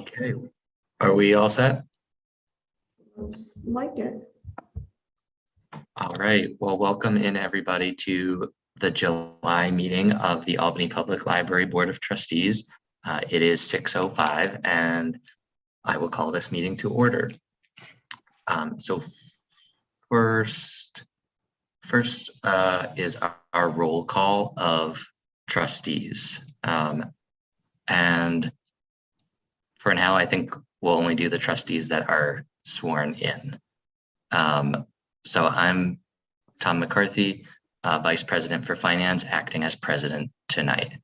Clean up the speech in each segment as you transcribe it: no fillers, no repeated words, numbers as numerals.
Okay, are we all set? Looks like it. All right, well, welcome in everybody to the July meeting of the Albany Public Library Board of Trustees. It is 6:05 and I will call this meeting to order. So first is our roll call of trustees. And for now, I think we'll only do the trustees that are sworn in. So I'm Tom McCarthy, Vice President for Finance, acting as president tonight.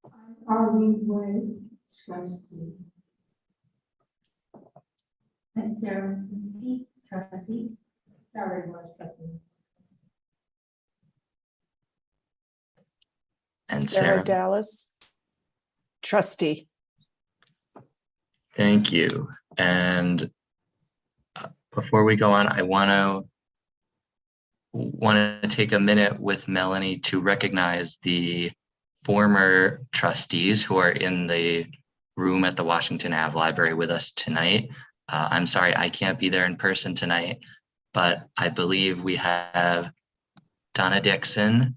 I'm Arlene Wood, trustee. And Sarah Masinski, trustee. Sorry, Board trustee. And Sarah Sarah, Dallas, trustee. thank you. And before we go on, I want to take a minute with Melanie to recognize the former trustees who are in the room at the Washington Ave Library with us tonight. I'm sorry I can't be there in person tonight, but I believe we have Donna Dixon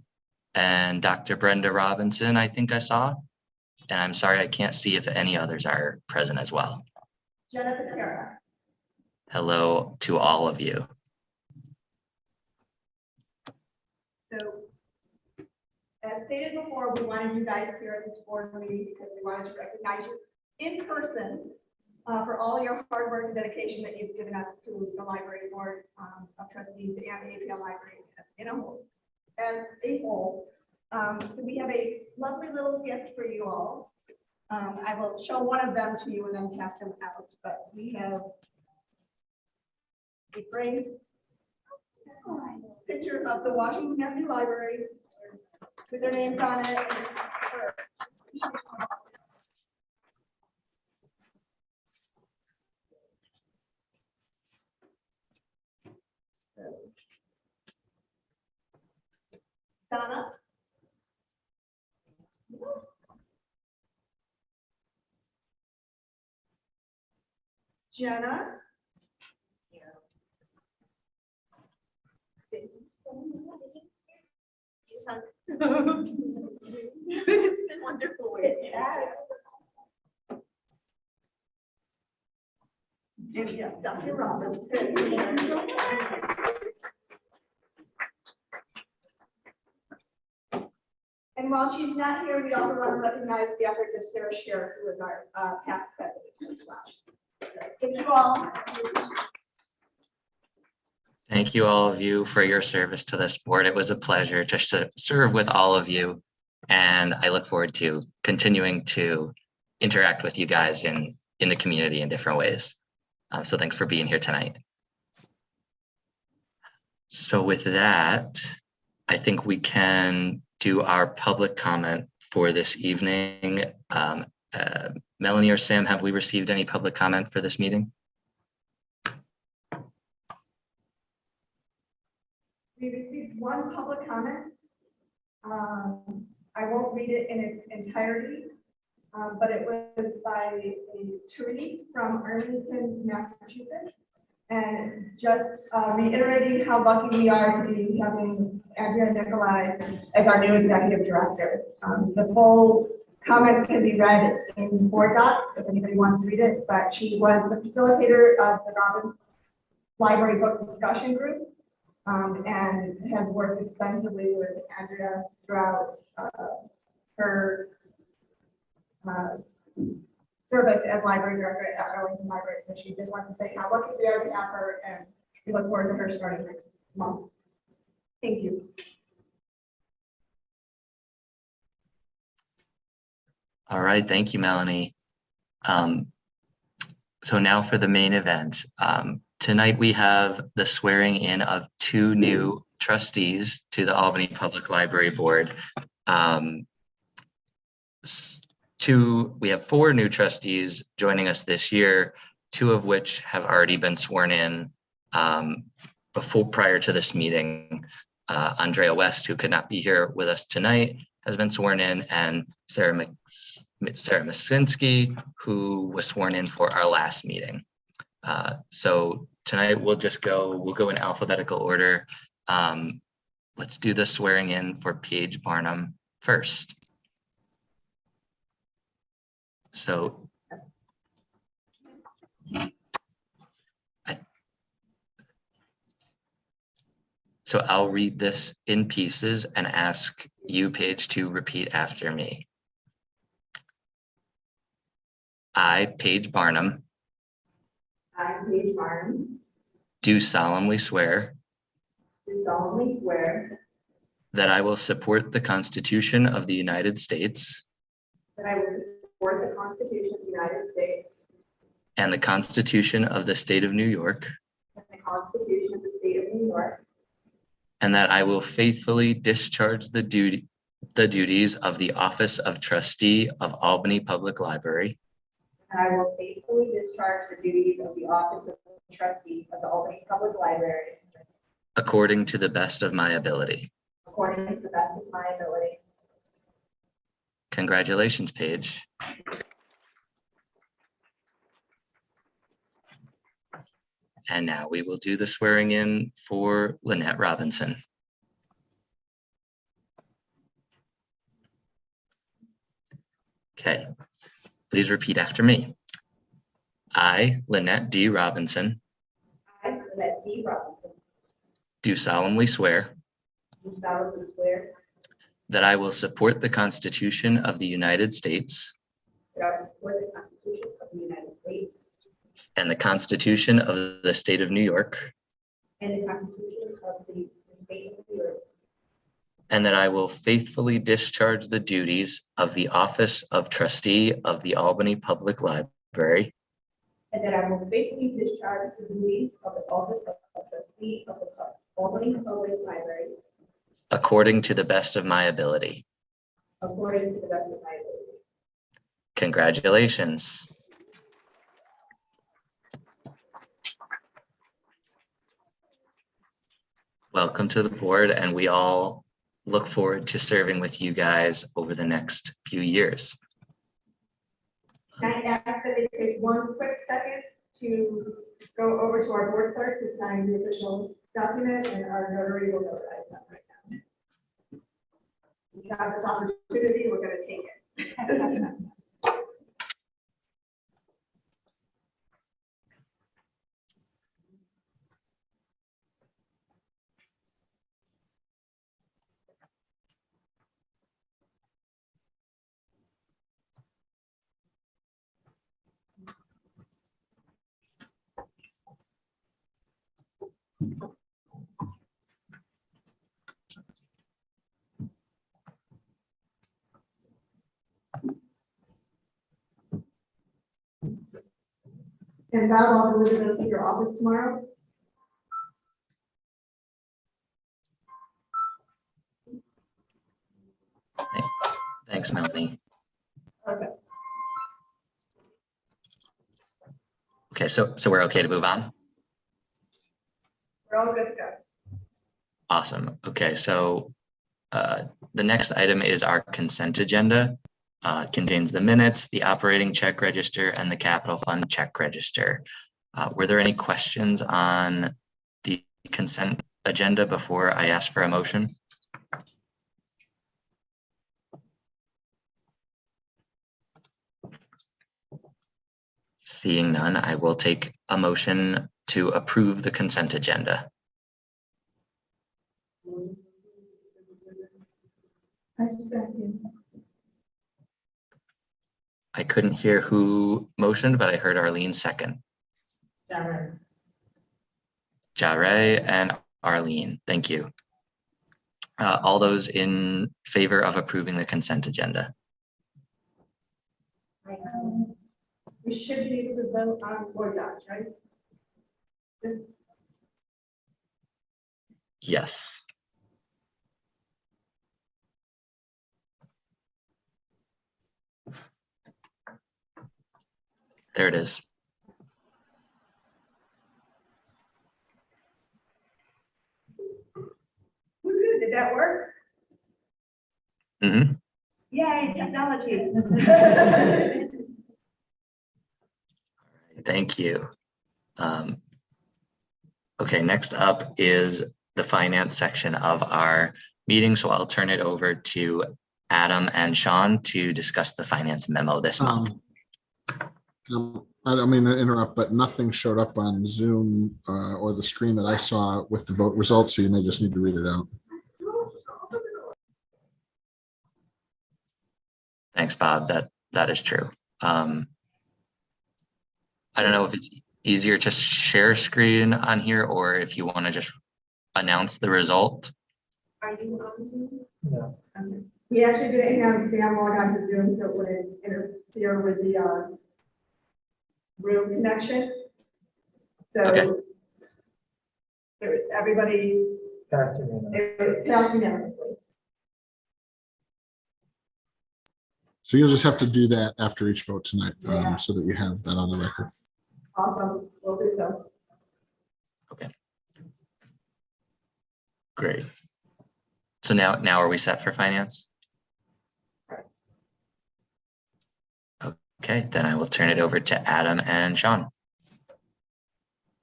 and Dr. Brenda Robinson, I think I saw. And I'm sorry I can't see if any others are present as well. Jennifer Kara. Hello to all of you. So, as stated before, we wanted you guys here at this board meeting because we wanted to recognize you in person for all your hard work and dedication that you've given us to the library board of trustees and the APL library as a whole. So we have a lovely little gift for you all. I will show one of them to you and then pass them out, but we have a great picture of the Washington Avenue Library with their names on it. Donna? Jenna? It's been wonderful with you. And yes, Dr. Robinson. And while she's not here, we also want to recognize the efforts of Sarah Sherrick, who is our past president as well. Thank you all. Thank you all of you for your service to this board. It was a pleasure just to serve with all of you. And I look forward to continuing to interact with you guys in the community in different ways. So thanks for being here tonight. So with that, I think we can do our public comment for this evening. Melanie or Sam, have we received any public comment for this meeting? We received one public comment. I won't read it in its entirety, but it was by a Therese from Arlington, Massachusetts. And just reiterating how lucky we are to be having Andrea Nicolai as our new executive director. The full comment can be read in board docs if anybody wants to read it, but she was the facilitator of the Robbins Library Book Discussion Group and has worked extensively with Andrea throughout her service as library director at Arlington Library. So she just wants to say how lucky we are to have her, and we look forward to her starting next month. Thank you. All right, thank you, Melanie. So now for the main event. Tonight we have the swearing in of two new trustees to the Albany Public Library Board. We have four new trustees joining us this year, two of which have already been sworn in prior to this meeting. Andrea West, who could not be here with us tonight, has been sworn in, and Sarah Masinski, who was sworn in for our last meeting. So tonight we'll go in alphabetical order. Let's do the swearing in for Paige Barnum first. So I'll read this in pieces and ask you, Paige, to repeat after me. I, Paige Barnum, I, Paige Barnum, do solemnly swear do solemnly swear that I will support the Constitution of the United States that I will support the Constitution of the United States and the Constitution of the State of New York, and the Constitution of the State of New York, and that I will faithfully discharge the duties of the Office of Trustee of Albany Public Library and I will faithfully discharge the duties of the Office of Trustee of the Albany Public Library according to the best of my ability. according to the best of my ability. Congratulations, Paige. And now we will do the swearing in for Lynette Robinson. Okay, please repeat after me. I, Lynette D. Robinson, I, Lynette D. Robinson, do solemnly swear do solemnly swear that I will support the Constitution of the United States that I will support the Constitution of the United States and the Constitution of the State of New York, and the Constitution of the State of New York, and that I will faithfully discharge the duties of the Office of Trustee of the Albany Public Library and that I will faithfully discharge the duties of the Office of Trustee of the Albany Public Library according to the best of my ability. according to the best of my ability. Congratulations. Welcome to the board, and we all look forward to serving with you guys over the next few years. Can I ask that they take one quick second to go over to our board clerk to sign the official document, and our notary will notarize that right now. We have this opportunity, we're going to take it. And Val, I'll deliver those to your office tomorrow. Thanks, Melanie. Okay. Okay, so we're okay to move on? We're all good to go. Awesome. Okay, so the next item is our consent agenda. It contains the minutes, the operating check register, and the capital fund check register. Were there any questions on the consent agenda before I ask for a motion? Seeing none, I will take a motion to approve the consent agenda. I second. I couldn't hear who motioned, but I heard Arlene second. Jare and Arlene, thank you. All those in favor of approving the consent agenda? We should be able to vote on board docs, right? Yes. There it is. Did that work? Mhm. Yay, technology. Thank you. Okay, next up is the finance section of our meeting. So I'll turn it over to Adam and Sean to discuss the finance memo this month. I don't mean to interrupt, but nothing showed up on Zoom or the screen that I saw with the vote results, so you may just need to read it out. Thanks, Bob. That is true. I don't know if it's easier to share screen on here or if you want to just announce the result. Are you on Zoom? No. Okay. We actually didn't have Sam log on to Zoom, so it wouldn't interfere with the room connection. So Okay. everybody Passed unanimously. So you'll just have to do that after each vote tonight, so that you have that on the record. Awesome, we'll do so. Okay. Great. So now are we set for finance? Okay, then I will turn it over to Adam and Sean.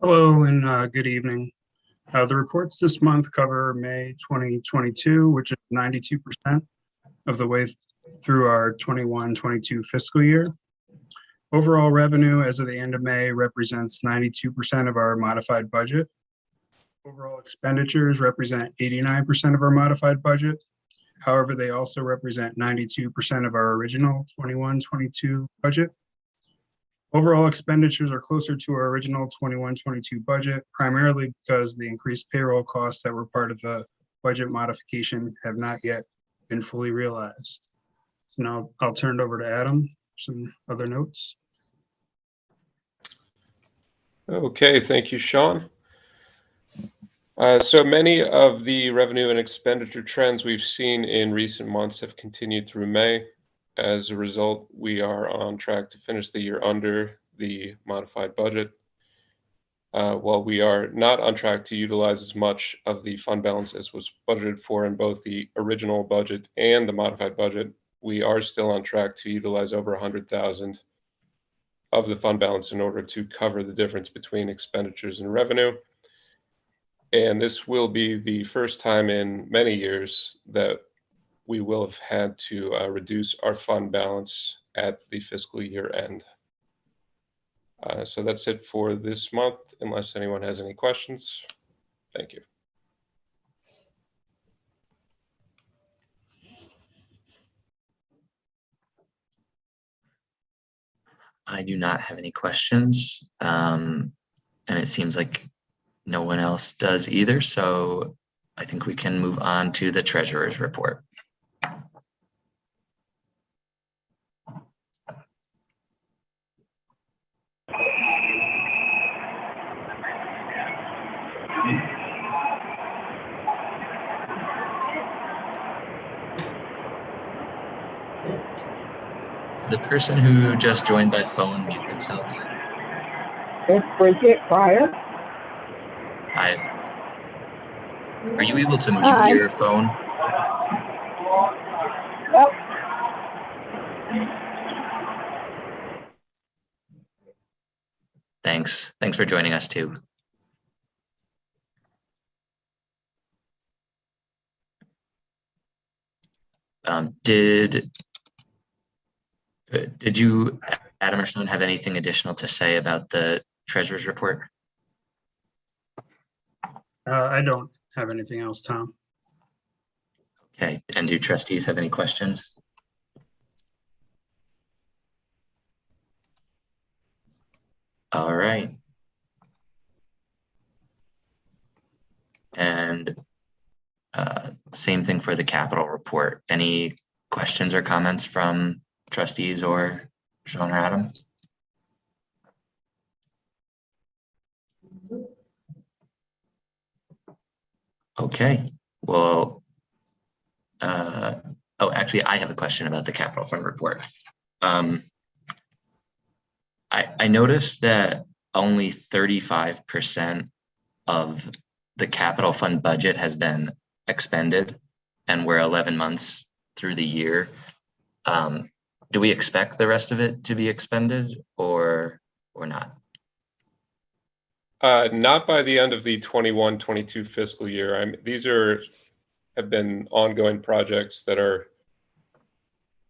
Hello and good evening. The reports this month cover May 2022, which is 92% of the way through our 21-22 fiscal year. Overall revenue as of the end of May represents 92% of our modified budget. Overall expenditures represent 89% of our modified budget. However, they also represent 92% of our original 21-22 budget. Overall expenditures are closer to our original 21-22 budget, primarily because the increased payroll costs that were part of the budget modification have not yet been fully realized. So now I'll turn it over to Adam for some other notes. Okay, thank you, Sean. So many of the revenue and expenditure trends we've seen in recent months have continued through May. As a result, we are on track to finish the year under the modified budget. While we are not on track to utilize as much of the fund balance as was budgeted for in both the original budget and the modified budget, we are still on track to utilize over 100,000 of the fund balance in order to cover the difference between expenditures and revenue. And this will be the first time in many years that we will have had to reduce our fund balance at the fiscal year end. So that's it for this month, unless anyone has any questions. Thank you. I do not have any questions. And it seems like no one else does either. So I think we can move on to the treasurer's report. The person who just joined by phone, mute themselves. It's Bridget Pryor. Hi. Are you able to mute Hi. your phone? Yep. Thanks. Thanks for joining us too. Did you, Adam or Sean, have anything additional to say about the treasurer's report? I don't have anything else, Tom. Okay, and do trustees have any questions? All right. And same thing for the capital report. Any questions or comments from trustees or Sean or Adam? Okay, well, oh, actually, I have a question about the capital fund report. I noticed that only 35% of the capital fund budget has been expended, and we're 11 months through the year. Do we expect the rest of it to be expended or not? Not by the end of the 21-22 fiscal year. These have been ongoing projects that are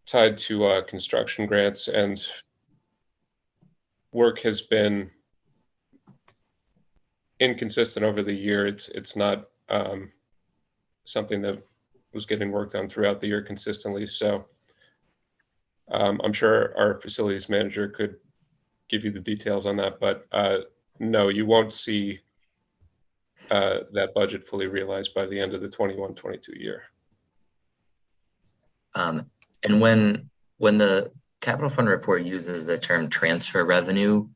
tied to construction grants, and work has been inconsistent over the year. It's not something that was getting worked on throughout the year consistently. So I'm sure our facilities manager could give you the details on that, but no, you won't see that budget fully realized by the end of the 21-22 year. And when the capital fund report uses the term transfer revenue,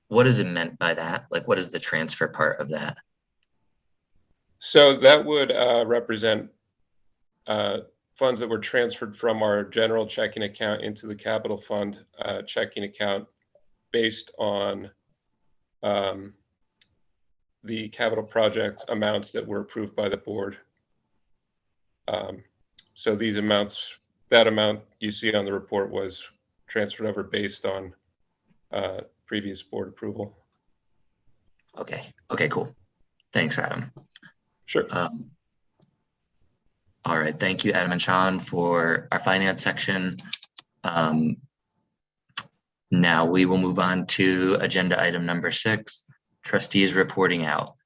what is it meant by that? Like, what is the transfer part of that? So that would represent funds that were transferred from our general checking account into the capital fund checking account based on the capital project amounts that were approved by the board. So these amounts, that amount you see on the report was transferred over based on previous board approval. Okay, cool. Thanks, Adam. Sure. All right, thank you, Adam and Sean, for our finance section. Now we will move on to agenda item number 6, trustees reporting out.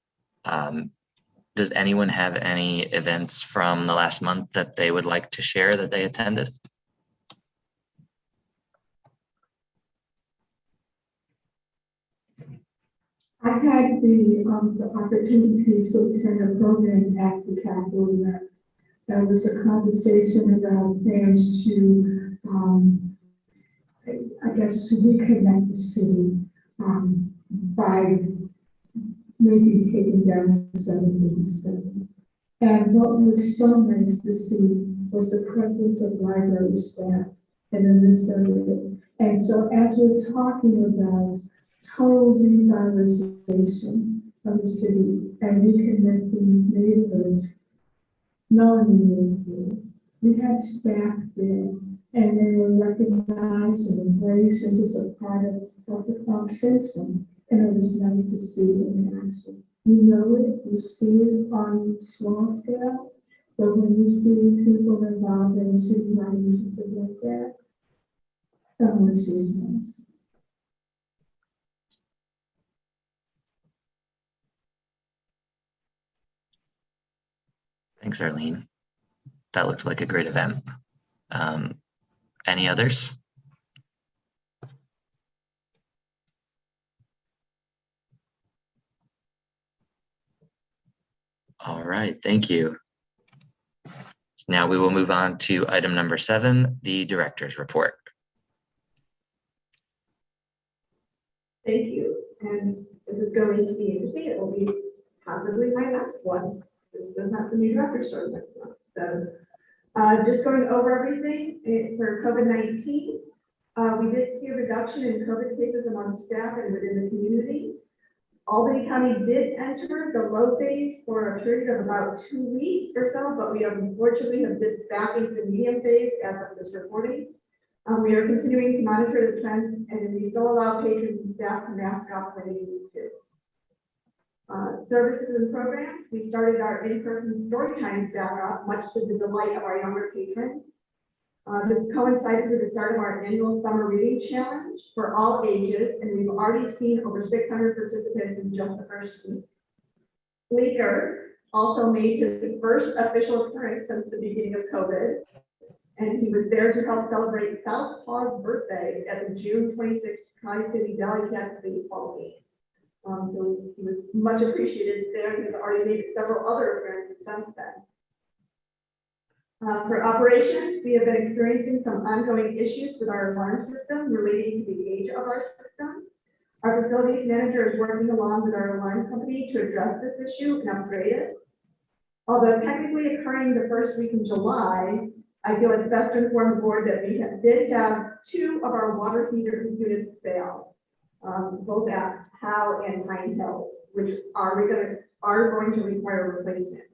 Does anyone have any events from the last month that they would like to share that they attended? I had the opportunity to attend a program at the Capitol that was a conversation about plans to, I guess, reconnect the city by maybe taking down 787. And what was so nice to see was the presence of library staff in the midst of it. And so as we're talking about total revitalization of the city and reconnecting neighborhoods, Melanie was there. We had staff there, and they were recognized and embraced and just a part of the conversation. And it was nice to see it in action. You know it, you see it on small scale, but when you see people involved in city initiatives like that, that was just nice. Thanks, Arlene. That looked like a great event. Any others? All right, thank you. Now we will move on to item number 7, the director's report. Thank you. And this is going to be interesting. It will be possibly my last one. This does not the new director start next month. So just going over everything for COVID-19. We did see a reduction in COVID cases among staff and within the community. Albany County did enter the low phase for a period of about 2 weeks or so, but we unfortunately have dipped back into the medium phase as of this reporting. We are continuing to monitor the trends, and we still allow patrons and staff to mask up when they need to. Services and programs, we started our in-person story times back up, much to the delight of our younger patrons. This coincided with the start of our annual summer reading challenge for all ages, and we've already seen over 600 participants in just the first week. Bleecker also made his first official appearance since the beginning of COVID, and he was there to help celebrate South Paw's birthday at the June 26th Tri-City Valley Cats baseball game. So he was much appreciated there, and he's already made several other appearances since then. For operations, we have been experiencing some ongoing issues with our alarm system relating to the age of our system. Our facilities manager is working along with our alarm company to address this issue and upgrade it. Although technically occurring the first week in July, I feel it's best to inform the board that we did have 2 of our water heater units fail, both at Howe and Pine Hills, which are going to require replacement.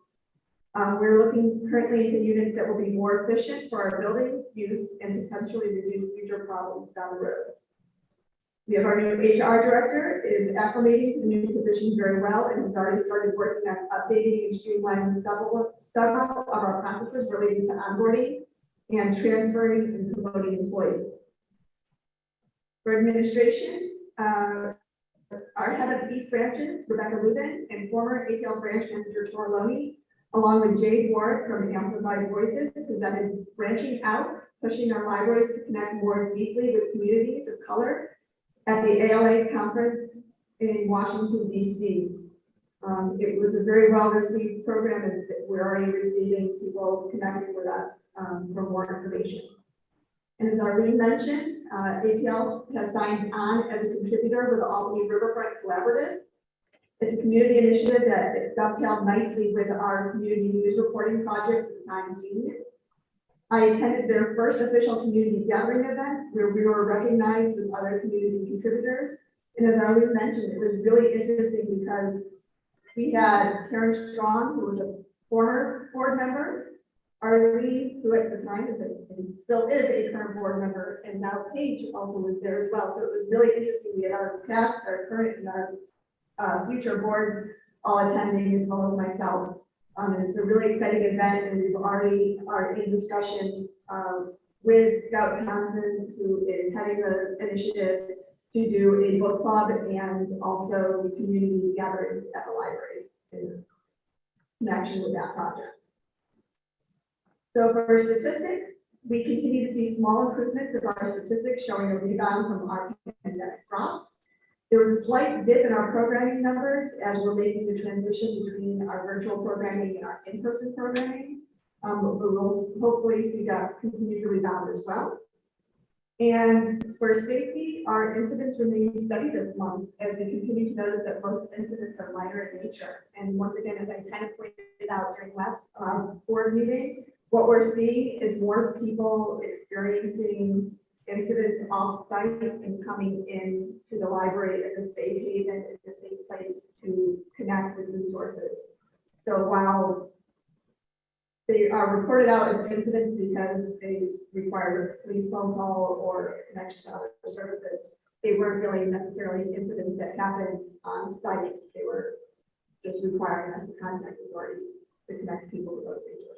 We're looking currently into units that will be more efficient for our buildings use and potentially reduce future problems down the road. We have our new HR director is acclimating to the new position very well and has already started working on updating and streamlining several of our processes relating to onboarding and transferring and promoting employees. For administration, our head of East Branches, Rebecca Lubin, and former APL branch manager Tor Loney, along with Jade Ward from Amplified Voices, presented branching out, pushing our libraries to connect more deeply with communities of color at the ALA conference in Washington, D.C. It was a very well-received program, and we're already receiving people connecting with us for more information. And as Arlene mentioned, APL has signed on as a contributor with the Albany Riverfront Collaborative. It's a community initiative that dovetailed nicely with our community news reporting project at the time. I attended their first official community gathering event where we were recognized with other community contributors. And as Arlene mentioned, it was really interesting because we had Karen Strong, who was a former board member, Arlene, who at the time is and still is a current board member, and now Paige also was there as well. So it was really interesting. We had our past, our current, and our future board all attending, as well as myself. And it's a really exciting event, and we've already are in discussion with Scout Johnson, who is heading the initiative, to do a book club and also community gatherings at the library in connection with that project. So for statistics, we continue to see small improvements of our statistics showing a rebound from our pandemic drops. There was a slight dip in our programming numbers as we're making the transition between our virtual programming and our in-person programming. But we'll hopefully see that continue to rebound as well. And for safety, our incidents remain steady this month as we continue to notice that most incidents are minor in nature. And once again, as I kind of pointed out during last board meeting, what we're seeing is more people experiencing incidents off-site and coming in to the library as a safe haven, as a safe place to connect with resources. So while they are reported out as incidents because they required a police phone call or connection to other services, they weren't really necessarily incidents that happened on site. They were just requiring us to contact authorities to connect people with those resources.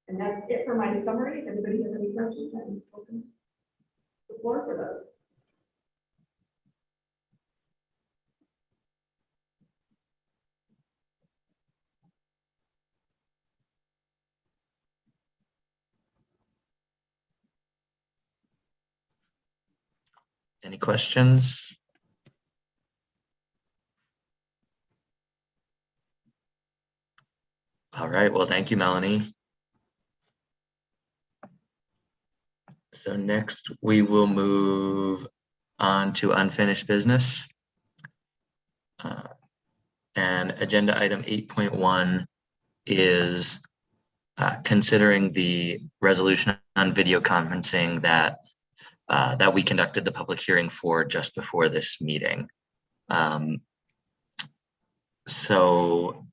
And that's it for my summary. If anybody has any questions, I'm open the floor for those. Any questions? All right, well, thank you, Melanie. So next we will move on to unfinished business. And agenda item 8.1 is considering the resolution on video conferencing that we conducted the public hearing for just before this meeting. So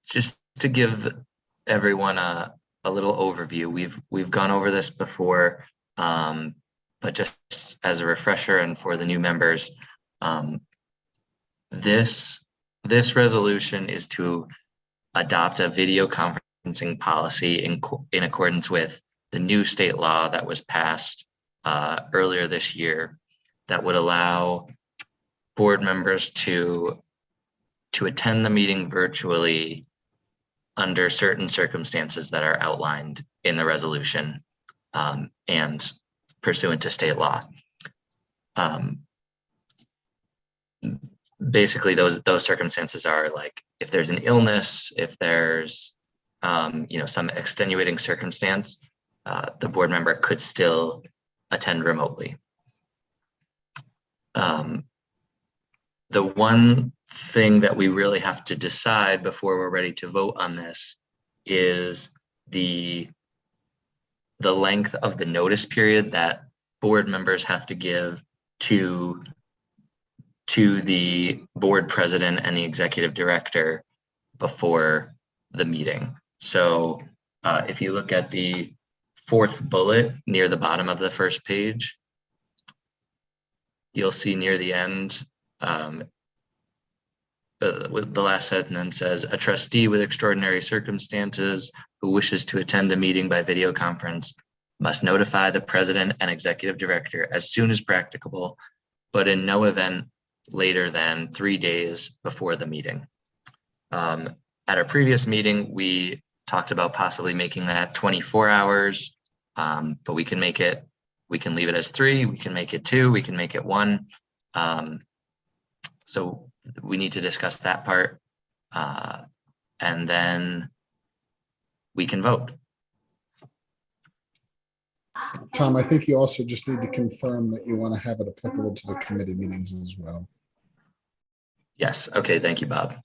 just to give everyone a little overview, we've gone over this before, but just as a refresher and for the new members, this resolution is to adopt a video conferencing policy in accordance with the new state law that was passed earlier this year that would allow board members to attend the meeting virtually under certain circumstances that are outlined in the resolution and pursuant to state law. Basically, those circumstances are like if there's an illness, if there's some extenuating circumstance, the board member could still attend remotely. The one thing that we really have to decide before we're ready to vote on this is the length of the notice period that board members have to give to the board president and the executive director before the meeting. So if you look at the fourth bullet near the bottom of the first page, you'll see near the end, with the last sentence says, a trustee with extraordinary circumstances who wishes to attend a meeting by video conference must notify the president and executive director as soon as practicable, but in no event later than 3 days before the meeting. At our previous meeting, we talked about possibly making that 24 hours, but we can leave it as 3, we can make it 2, we can make it 1. So we need to discuss that part, and then we can vote. Tom, I think you also just need to confirm that you want to have it applicable to the committee meetings as well. Yes, okay, thank you, Bob.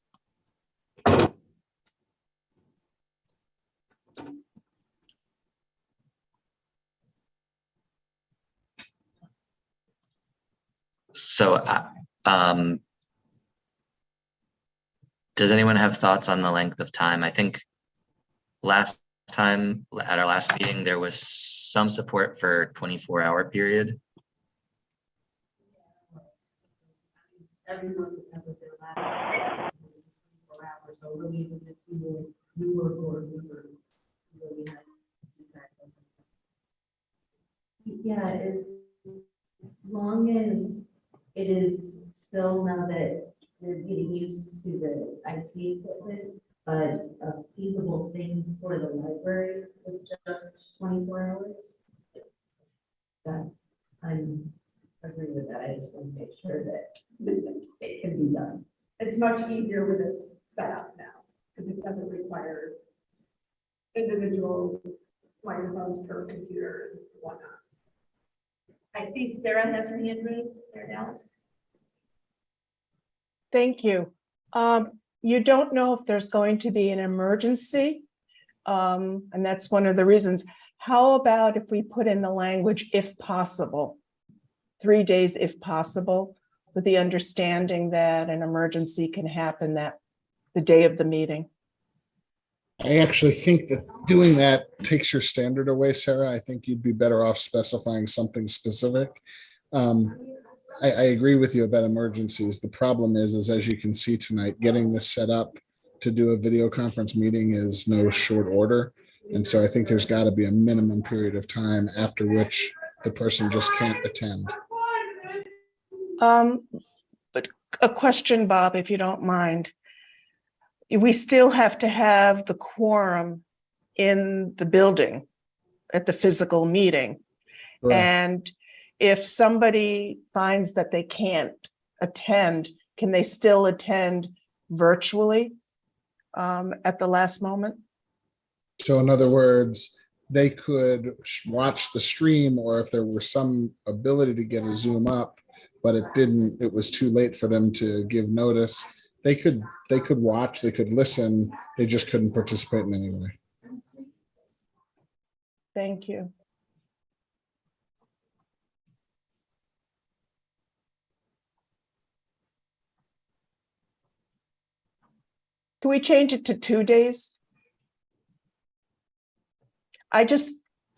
So, does anyone have thoughts on the length of time? I think last time at our last meeting, there was some support for 24-hour period. Every month that was their last 24 hours, so really even if you were board members, really had to do that. Yeah, as long as it is still now that they're getting used to the IT equipment, but a feasible thing for the library with just 24 hours. That I'm agree with that. I just want to make sure that it can be done. It's much easier with this setup now, because it doesn't require individual microphones per computer and whatnot. I see Sarah has her hand raised. Sarah Dallas. Thank you. You don't know if there's going to be an emergency, and that's one of the reasons. How about if we put in the language, if possible, 3 days if possible, with the understanding that an emergency can happen the day of the meeting? I actually think that doing that takes your standard away, Sarah. I think you'd be better off specifying something specific. I agree with you about emergencies. The problem is as you can see tonight, getting this set up to do a video conference meeting is no short order. And so I think there's got to be a minimum period of time after which the person just can't attend. But a question, Bob, if you don't mind. We still have to have the quorum in the building at the physical meeting. Correct. And if somebody finds that they can't attend, can they still attend virtually at the last moment? So in other words, they could watch the stream, or if there were some ability to get a Zoom up, but it was too late for them to give notice. They could watch, they could listen, they just couldn't participate in any way. Thank you. Can we change it to 2 days?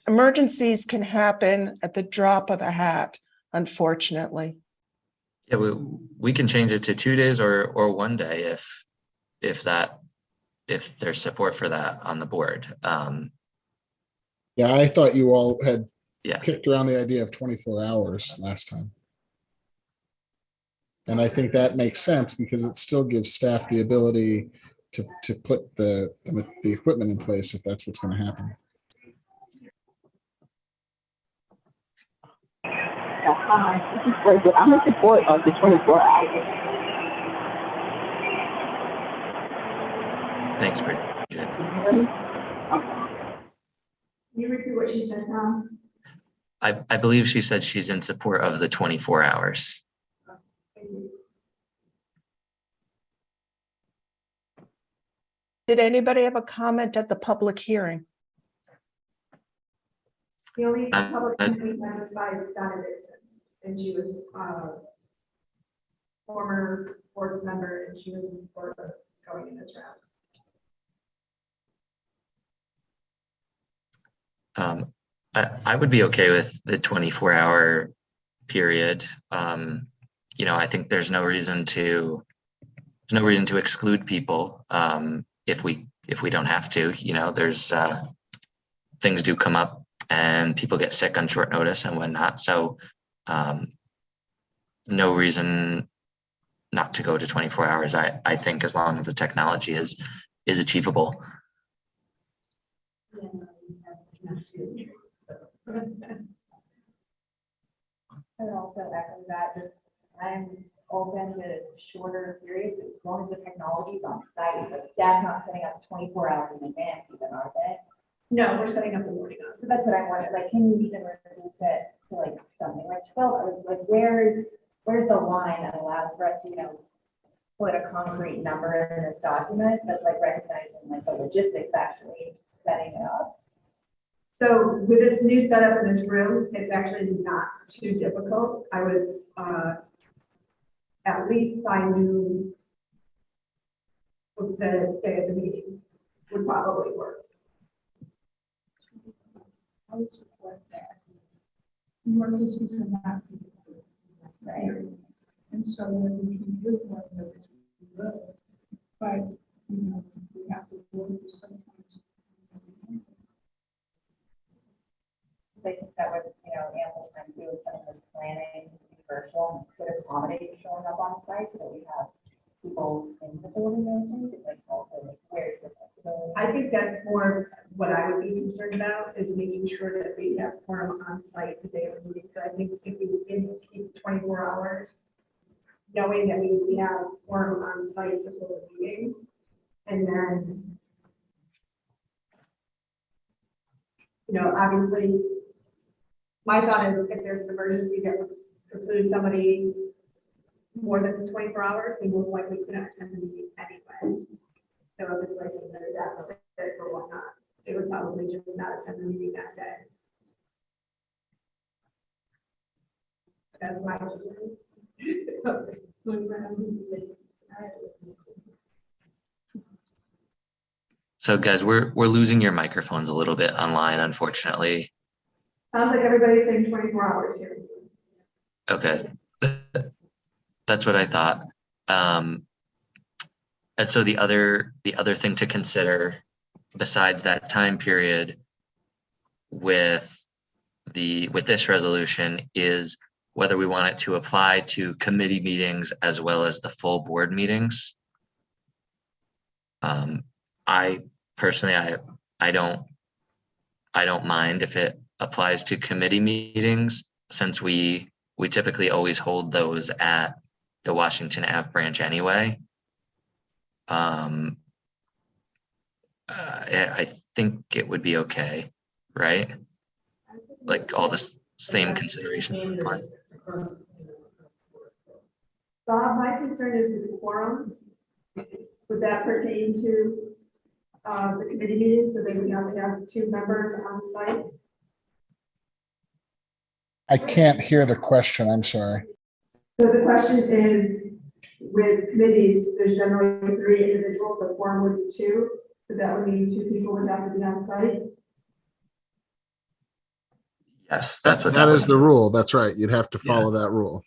Emergencies can happen at the drop of a hat, unfortunately. Yeah, we can change it to 2 days or 1 day if there's support for that on the board. Yeah, I thought you all had Yeah. kicked around the idea of 24 hours last time. And I think that makes sense because it still gives staff the ability to put the equipment in place if that's what's going to happen. Hi, this is Bridget. I'm in support of the 24 hours. Thanks, Bridget. Okay. Can you repeat what she said, Tom? I believe she said she's in support of the 24 hours. Thank you. Did anybody have a comment at the public hearing? The only public company that was by Donna Dixon, and she was former board member, and she was in support of going in this route. I would be okay with the 24-hour period. I think there's no reason to exclude people if we don't have to. There's things do come up and people get sick on short notice and whatnot. So no reason not to go to 24 hours. I think as long as the technology is achievable. I would also echo that, just I'm open to shorter periods as long as the technology's on site, but staff's not setting up 24 hours in advance even, are they? No, we're setting up the morning on. So that's what I wanted, like, can you even reduce it to like something like 12 hours? Like, where's the line that allows for us to, put a concrete number in this document, but like recognizing like the logistics actually setting it up? So with this new setup in this room, it's actually not too difficult. I would, at least by noon, with the day of the meeting would probably work. I would support that. Emergencies are not. Right. And so when we can do one of those, we will. But, we have to work sometimes. I think that would, ample time to do if someone was planning to be virtual, could accommodate showing up on site so that we have people in the building, I think, like also like where's the flexibility? I think that's more what I would be concerned about is making sure that we have quorum on site the day of the meeting. So I think if we keep 24 hours, knowing that we have quorum on site before the meeting, and then, obviously, my thought is if there's an emergency that would preclude somebody more than 24 hours, we most likely couldn't attend the meeting anyway. So if it's like another death or whatnot, they would probably just not attend the meeting that day. That's my opinion. So guys, we're losing your microphones a little bit online, unfortunately. Sounds like everybody's saying 24 hours here. Okay, that's what I thought. And so the other thing to consider besides that time period with this resolution is whether we want it to apply to committee meetings as well as the full board meetings. I personally, I don't mind if it applies to committee meetings, since we typically always hold those at the Washington Ave branch anyway. I think it would be okay, right? Like all the same consideration. Bob, my concern is with the quorum. Would that pertain to the committee meeting, so they would have to have 2 members on site? I can't hear the question. I'm sorry. So the question is, with committees, there's generally 3 individuals, so quorum would be 2. So that would mean 2 people would have to be on site. Yes, that's what That is the rule. That's right. You'd have to follow that rule.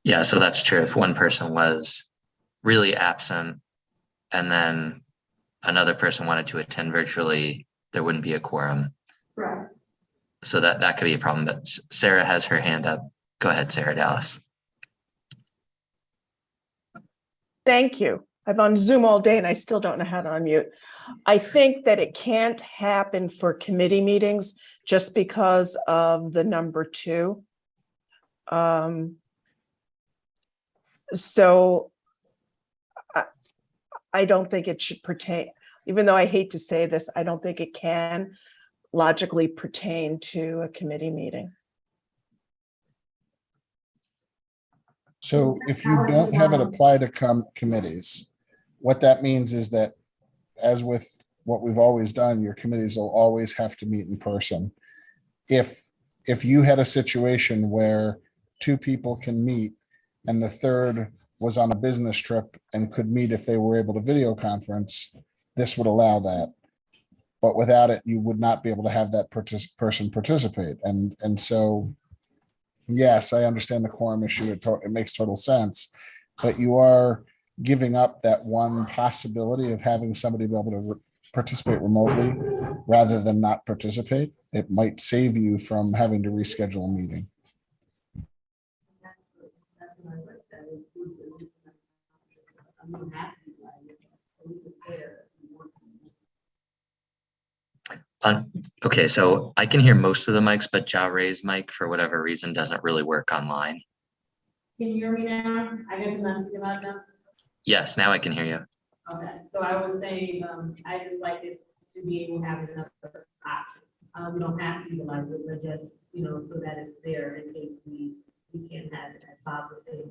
Yeah, so that's true. If one person was really absent and then another person wanted to attend virtually, there wouldn't be a quorum. Right. So that could be a problem, but Sarah has her hand up. Go ahead, Sarah Dallas. Thank you. I'm on Zoom all day and I still don't know how to unmute. I think that it can't happen for committee meetings just because of the number 2. So I don't think it should pertain, even though I hate to say this, I don't think it can logically pertain to a committee meeting. So if you don't have it apply to committees, what that means is that, as with what we've always done, your committees will always have to meet in person. If you had a situation where 2 people can meet and the third was on a business trip and could meet if they were able to video conference, this would allow that. But without it, you would not be able to have that person participate. And so, yes, I understand the quorum issue. It makes total sense. But you are giving up that one possibility of having somebody be able to participate remotely rather than not participate. It might save you from having to reschedule a meeting. Okay, so I can hear most of the mics, but Ja Ray's mic, for whatever reason, doesn't really work online. Can you hear me now? I guess I'm not thinking about them. Yes, now I can hear you. Okay, so I was saying, I just like it to be able to have another option. We don't have to utilize it, but just, so that it's there in case we can't have it, as Bob was saying.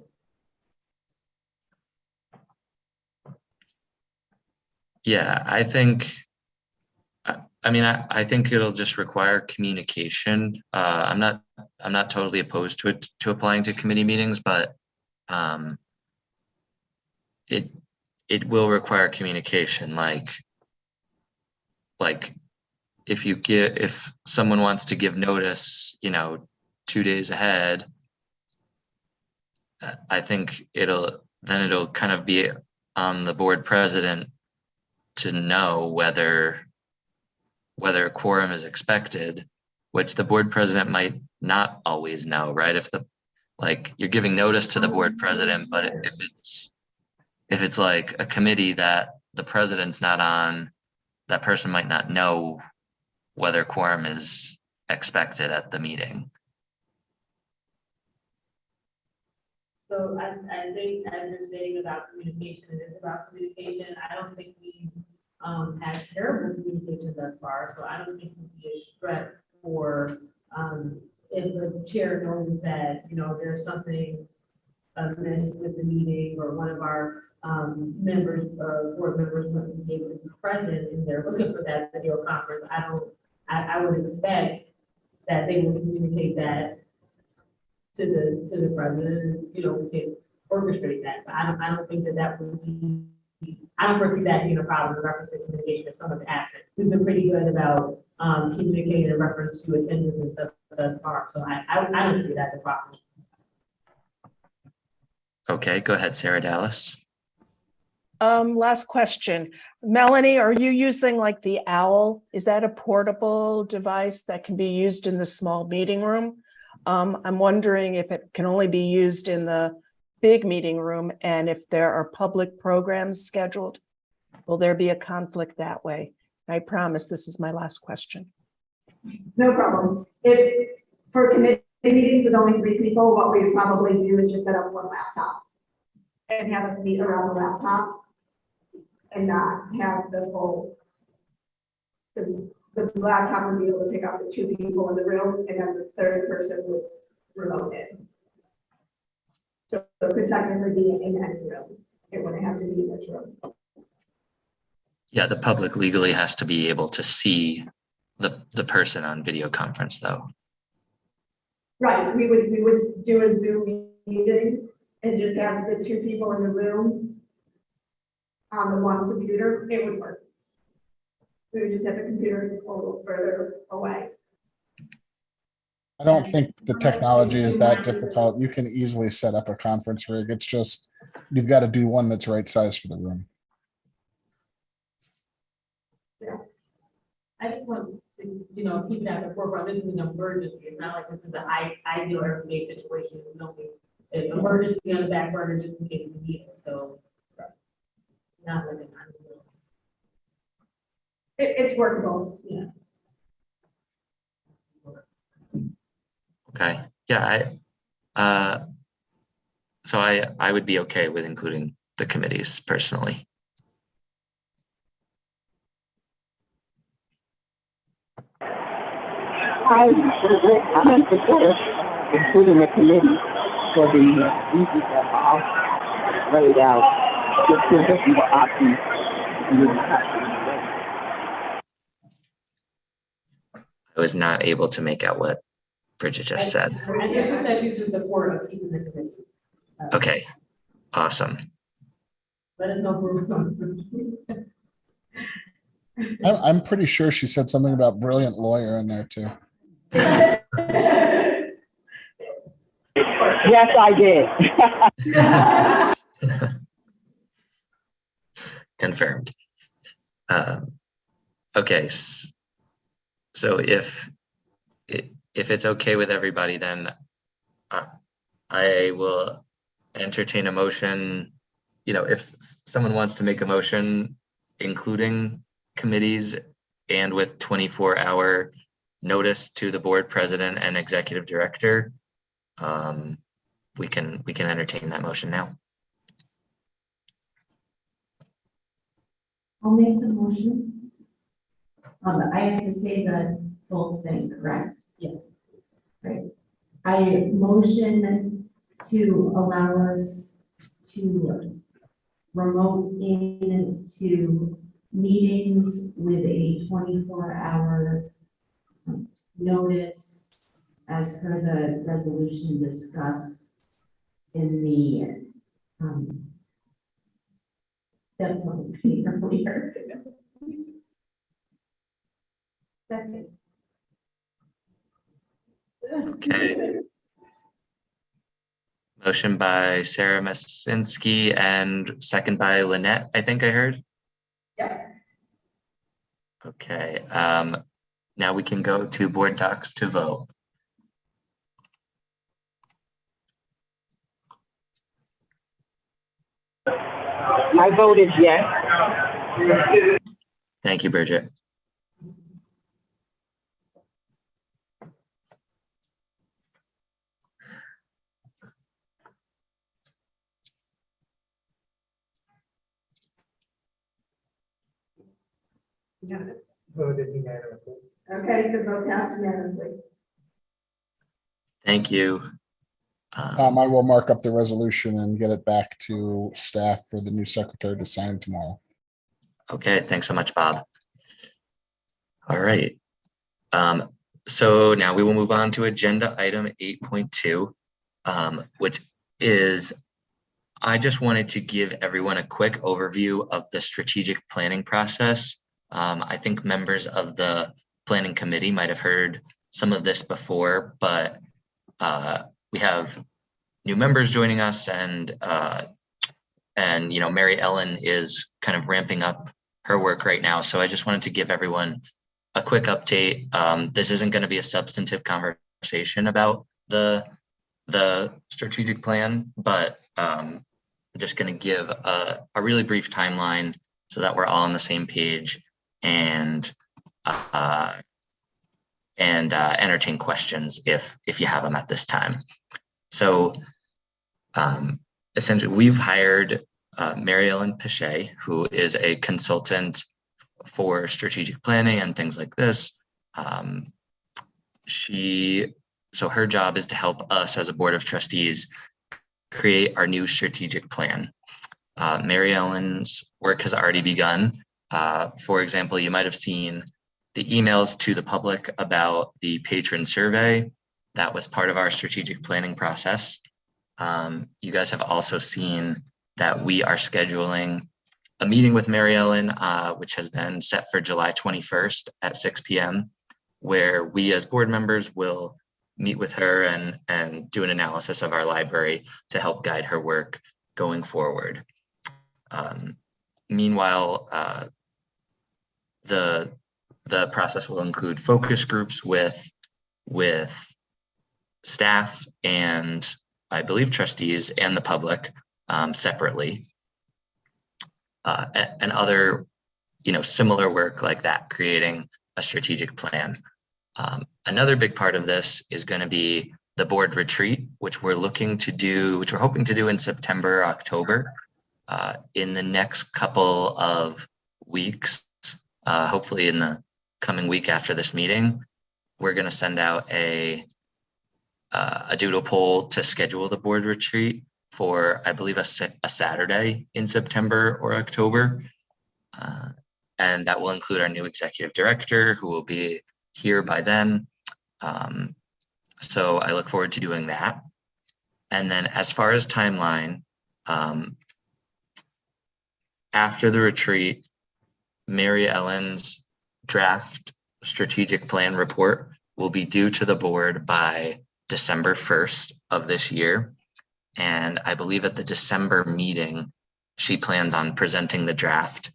Yeah, I think, I think it'll just require communication. I'm not totally opposed to it, to applying to committee meetings, but it will require communication. Like if someone wants to give notice, 2 days ahead, I think it'll kind of be on the board president to know whether a quorum is expected, which the board president might not always know, right? If you're giving notice to the board president, but if it's like a committee that the president's not on, that person might not know whether quorum is expected at the meeting. So I think, as you're saying about communication, it is about communication. I don't think we had terrible communication thus far, so I don't think it would be a stretch for if the chair knows that, there's something amiss with the meeting, or one of our board members wouldn't be able to be present, and they're looking for that video conference. I would expect that they will communicate that to the president, we can orchestrate that. But I don't think that would be, I don't foresee that being a problem in reference to communication if someone's absent. We've been pretty good about communicating in reference to attendance and stuff thus far. So I don't see that as a problem. Okay, go ahead, Sarah Dallas. Last question. Melanie, are you using like the OWL? Is that a portable device that can be used in the small meeting room? I'm wondering if it can only be used in the big meeting room, and if there are public programs scheduled, will there be a conflict that way? I promise this is my last question. No problem. If for committee meetings with only 3 people, what we would probably do is just set up one laptop and have us meet around the laptop and not have the whole, because the laptop would be able to take out the 2 people in the room, and then the 3rd person would remote in. So it could technically be in any room. It wouldn't have to be in this room. Yeah, the public legally has to be able to see the person on video conference, though. Right, we would do a Zoom meeting and just have the 2 people in the room on the one computer. It would work. We would just have the computer a little further away. I don't think the technology is that difficult. You can easily set up a conference rig. It's just, you've got to do one that's right size for the room. Yeah. I just want to, keep that at the forefront. This is an emergency. It's not like this is an ideal everyday situation. It's no an emergency on the back burner just in case we need it. So not like an ideal. It's workable. Yeah. Okay, yeah, so I would be okay with including the committees personally. I'm in support of including the committee for the reasons that are laid out. Just to give you options. I was not able to make out what Bridget just said. I just said you to support of keeping the committee. Okay, awesome. Let us know. I'm pretty sure she said something about brilliant lawyer in there too. Yes, I did. Confirmed. Okay, so if it's okay with everybody, then I will entertain a motion. You know, if someone wants to make a motion, including committees and with 24-hour notice to the board president and executive director, we can entertain that motion now. I'll make the motion. I have to say the full thing, correct? Yes. Right. I motion to allow us to remote into meetings with a 24-hour notice as per the resolution discussed in the definitely earlier. Second. Okay. Motion by Sarah Masinski and second by Lynette, I think I heard. Yeah. Okay, now we can go to board docs to vote. My vote is yes. Thank you, Bridget. Voted unanimously. Okay, the vote passed unanimously. Thank you. I will mark up the resolution and get it back to staff for the new secretary to sign tomorrow. Okay, thanks so much, Bob. All right. So now we will move on to agenda item 8.2, which is, I just wanted to give everyone a quick overview of the strategic planning process. I think members of the planning committee might have heard some of this before, but we have new members joining us, and you know, Mary Ellen is kind of ramping up her work right now. So I just wanted to give everyone a quick update. This isn't going to be a substantive conversation about the strategic plan, but I'm just going to give a really brief timeline so that we're all on the same page and entertain questions if you have them at this time. So essentially, we've hired Mary Ellen Pichet, who is a consultant for strategic planning and things like this. So her job is to help us as a board of trustees create our new strategic plan. Mary Ellen's work has already begun. For example, you might have seen the emails to the public about the patron survey. That was part of our strategic planning process. You guys have also seen that we are scheduling a meeting with Mary Ellen, which has been set for July 21st at 6 p.m., where we as board members will meet with her and do an analysis of our library to help guide her work going forward. Meanwhile, the process will include focus groups with staff and I believe trustees and the public separately, and other, you know, similar work like that, creating a strategic plan. Another big part of this is going to be the board retreat, which we're hoping to do in September, October. In the next couple of weeks, hopefully in the coming week after this meeting, we're going to send out a doodle poll to schedule the board retreat for, I believe, a Saturday in September or October. And that will include our new executive director, who will be here by then. So I look forward to doing that. And then as far as timeline, after the retreat, Mary Ellen's draft strategic plan report will be due to the board by December 1st of this year. And I believe at the December meeting, she plans on presenting the draft.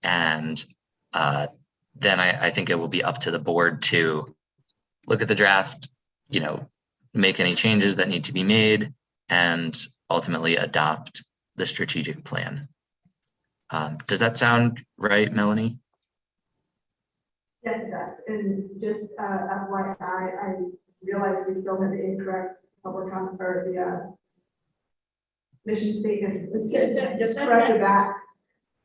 And then I think it will be up to the board to look at the draft, make any changes that need to be made, and ultimately adopt the strategic plan. Does that sound right, Melanie? Yes, it does. And just FYI, I realized we still have the incorrect public comment or the mission statement. Just corrected that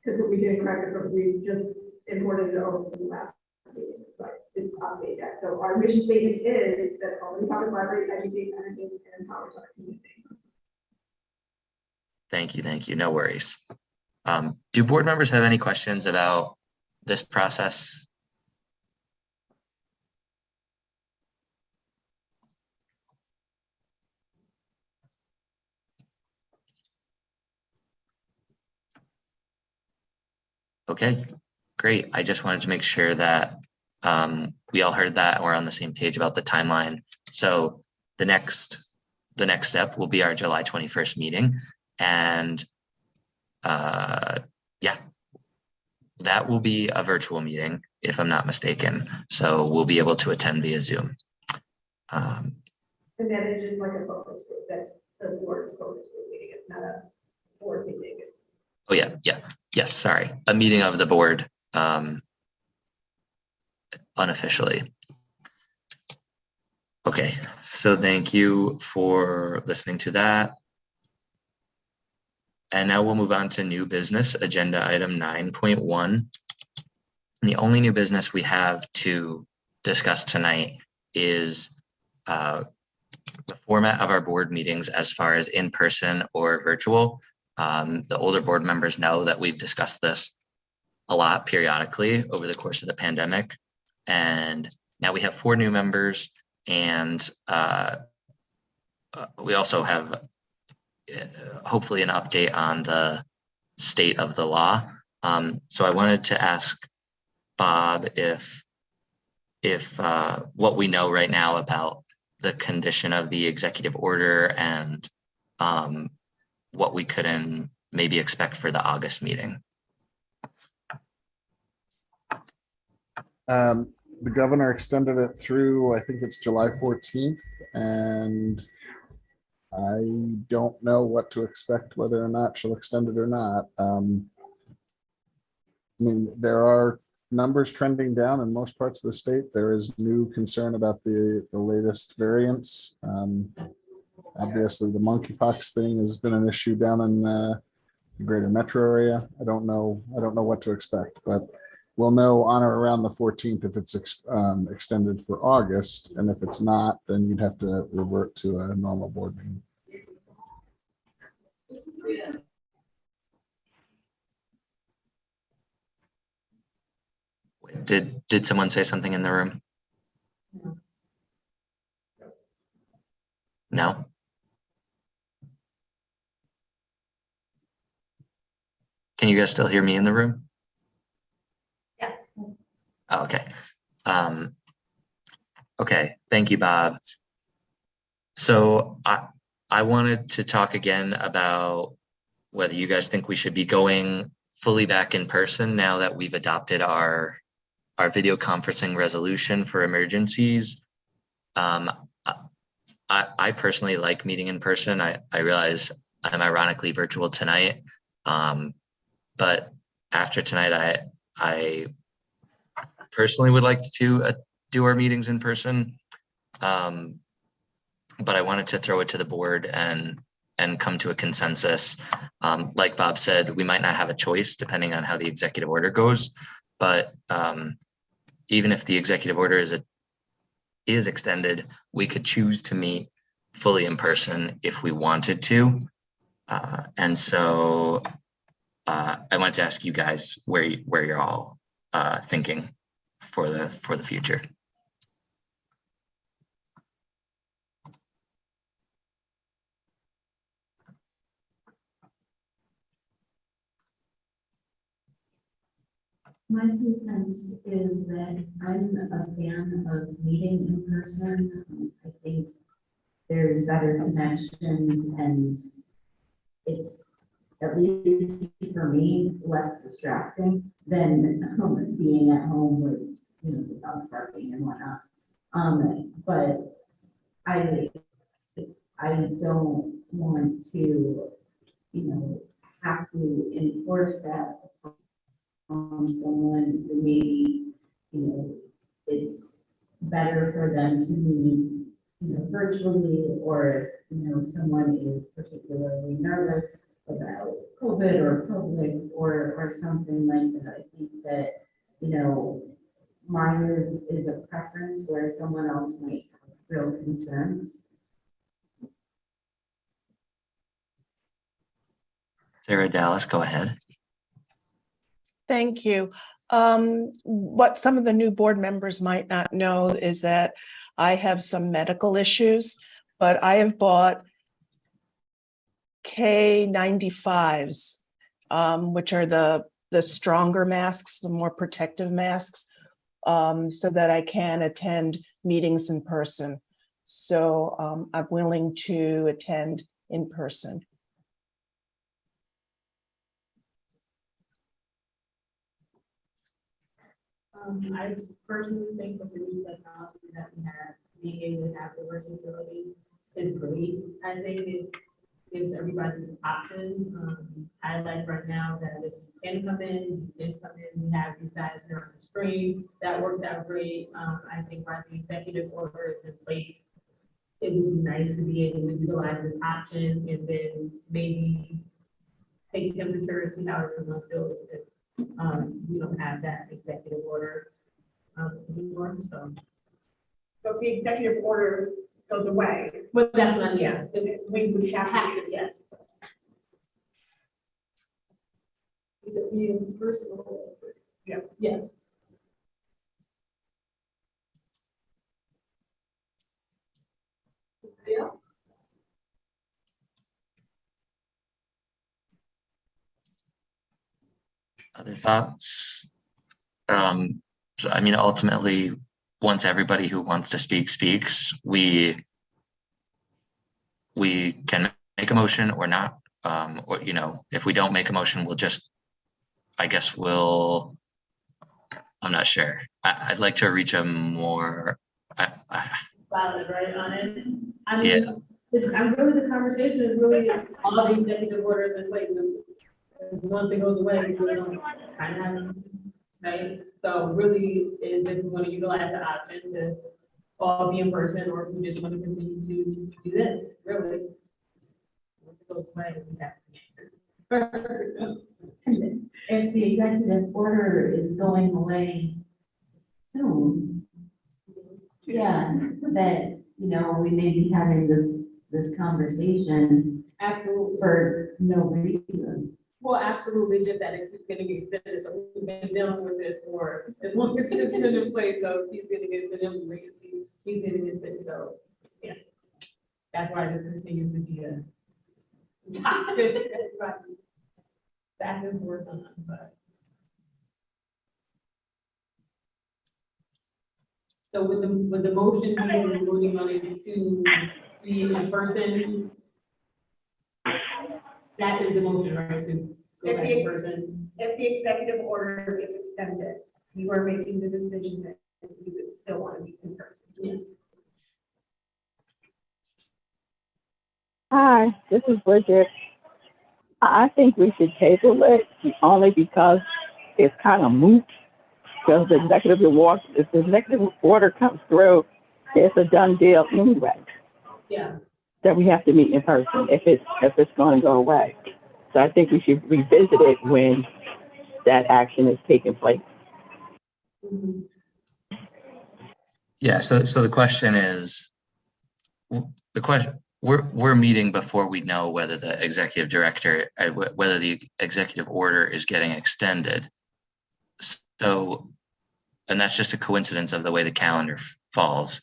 because we didn't correct it, but we just imported it over from the last meeting. But it's updated yet. So our mission statement is that Albany Public Library educates, entertains, and empowers our community. Thank you. No worries. Do board members have any questions about this process? Okay, great. I just wanted to make sure that we all heard that and we're on the same page about the timeline. So the next step will be our July 21st meeting. And yeah, that will be a virtual meeting, if I'm not mistaken. So we'll be able to attend via Zoom. And then it's just like a focus group. That's the board's focus group meeting. It's not a board meeting. Oh yeah. Yes, sorry. A meeting of the board unofficially. Okay, so thank you for listening to that. And now we'll move on to new business, agenda item 9.1. The only new business we have to discuss tonight is the format of our board meetings as far as in-person or virtual. The older board members know that we've discussed this a lot periodically over the course of the pandemic. And now we have 4 new members, and we also have hopefully an update on the state of the law. So I wanted to ask Bob if what we know right now about the condition of the executive order and what we could maybe expect for the August meeting. The governor extended it through, I think it's July 14th, and I don't know what to expect, whether or not she'll extend it or not. I mean, there are numbers trending down in most parts of the state. There is new concern about the latest variants. Obviously, the monkeypox thing has been an issue down in the greater metro area. I don't know what to expect, but we'll know on or around the 14th if it's extended for August, and if it's not, then you'd have to revert to a normal board meeting. Did someone say something in the room? No? Can you guys still hear me in the room? Yes. Oh, okay. Okay, thank you, Bob. So I wanted to talk again about whether you guys think we should be going fully back in person now that we've adopted our video conferencing resolution for emergencies. I personally like meeting in person. I realize I'm ironically virtual tonight, but after tonight, I personally would like to do our meetings in person. But I wanted to throw it to the board and come to a consensus. Like Bob said, we might not have a choice depending on how the executive order goes, but even if the executive order is extended, we could choose to meet fully in person if we wanted to. And so I wanted to ask you guys where you're all thinking for the future. My 2 cents is that I'm a fan of meeting in person. I think there's better connections and it's, at least for me, less distracting than being at home with, the dogs barking and whatnot. But I don't want to, have to enforce that on someone who maybe, it's better for them to meet, virtually, or, someone is particularly nervous about COVID or public or something like that. I think that, mine is a preference where someone else might have real concerns. Sarah Dallas, go ahead. Thank you. What some of the new board members might not know is that I have some medical issues, but I have bought K95s, which are the stronger masks, the more protective masks, so that I can attend meetings in person. So I'm willing to attend in person. I personally think that the new technology that we have, being able to have the versatility is great. I think it gives everybody an option. I like right now that if you can come in, we have these guys here on the screen. That works out great. I think once the executive order is in place, it would be nice to be able to utilize this option and then maybe take temperature, see how everyone feels. We don't have that executive order anymore, so. So if the executive order goes away, But that's not, yeah, then we would have to, yes. either be in person or, yeah. Yeah. Yeah. Other thoughts? So I mean, ultimately, once everybody who wants to speak speaks, we can make a motion or not. Or, if we don't make a motion, we'll just, I guess I'm not sure. I'd like to reach a more, Valid, right, on it. I Yeah. mean, I'm really, the conversation is really all the executive orders in place. Once it goes away, we don't kind of have, right? So really, is if we want to utilize the option to all be in person, or if we just want to continue to do this, really. Once it goes away, we have to. If the executive order is going away soon, yeah, that, we may be having this conversation. Absolutely. For no reason. Well, absolutely, just that it's gonna get extended, so we've been dealing with this for as long as it's been in place, so he's gonna get extended, he's gonna get extended, so, yeah. That's why this continues to be a. Back and forth on, but. So with the motion being voting on it to be in person, that is the motion, right, to go back in person? If the executive order gets extended, you are making the decision that you would still want to be in person. Yes. Hi, this is Bridget. I think we should table it only because it's kind of moot. Because the if the executive order comes through, it's a done deal anyway. Yeah. That we have to meet in person if it's going to go away. So I think we should revisit it when that action is taking place. Mm-hmm. Yeah. So the question is, we're meeting before we know whether the executive director, whether the executive order is getting extended. So, and that's just a coincidence of the way the calendar falls.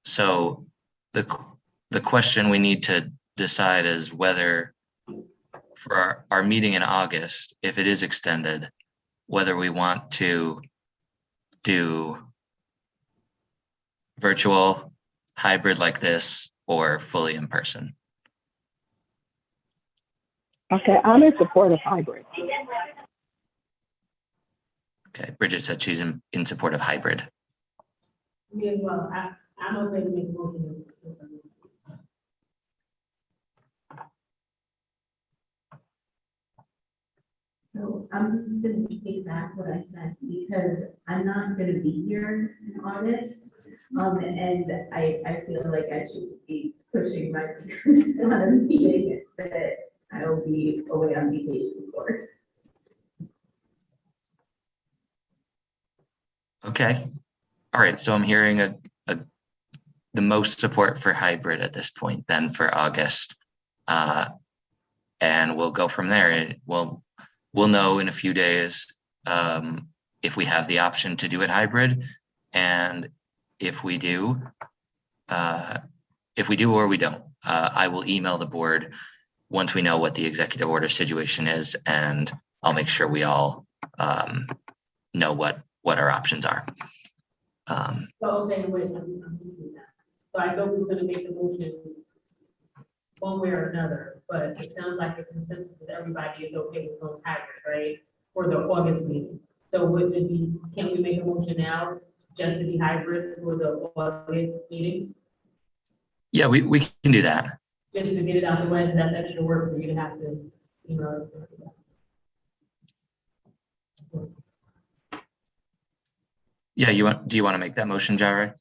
So the question we need to decide is whether for our meeting in August, if it is extended, whether we want to do virtual, hybrid like this, or fully in person. Okay, I'm in support of hybrid. Okay, Bridget said she's in support of hybrid. Me as well. I'm okay to make a motion. So I'm just gonna take back what I said because I'm not gonna be here in August. And I feel like I should be pushing my peers on a meeting that I will be away on vacation for. Okay. All right. So I'm hearing the most support for hybrid at this point then for August. And we'll go from there. We'll know in a few days if we have the option to do it hybrid. And if we do or we don't, I will email the board once we know what the executive order situation is, and I'll make sure we all know what our options are. So, okay, wait, I'm doing that. So I know we're gonna make the motion one way or another, but it sounds like the consensus is everybody is okay with going hybrid, right? For the August meeting. So would it be, can we make a motion now just to be hybrid for the August meeting? Yeah, we can do that. Just to get it out the way, that's extra work for you to have to, you know. Yeah, do you want to make that motion, Jared?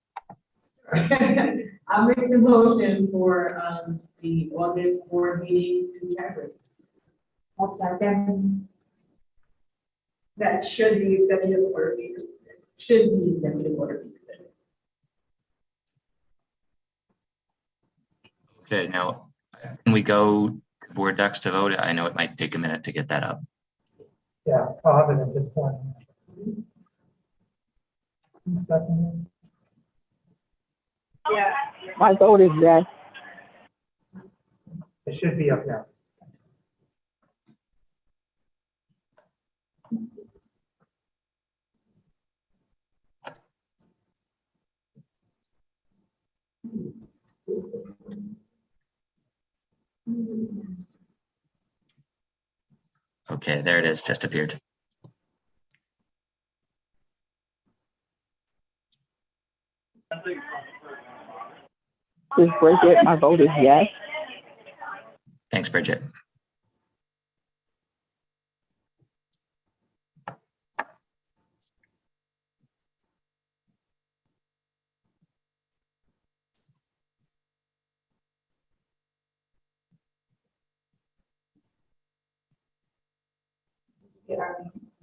I'll make the motion for the August board meeting to be hybrid. I'll second. That should be executive order. Should be executive order. Okay, now can we go to board docs to vote? I know it might take a minute to get that up. Yeah, I'll have it at this point. Second. Yeah. My vote is yes. It should be up now. Okay, there it is, just appeared. This is Bridget, my vote is yes. Thanks, Bridget.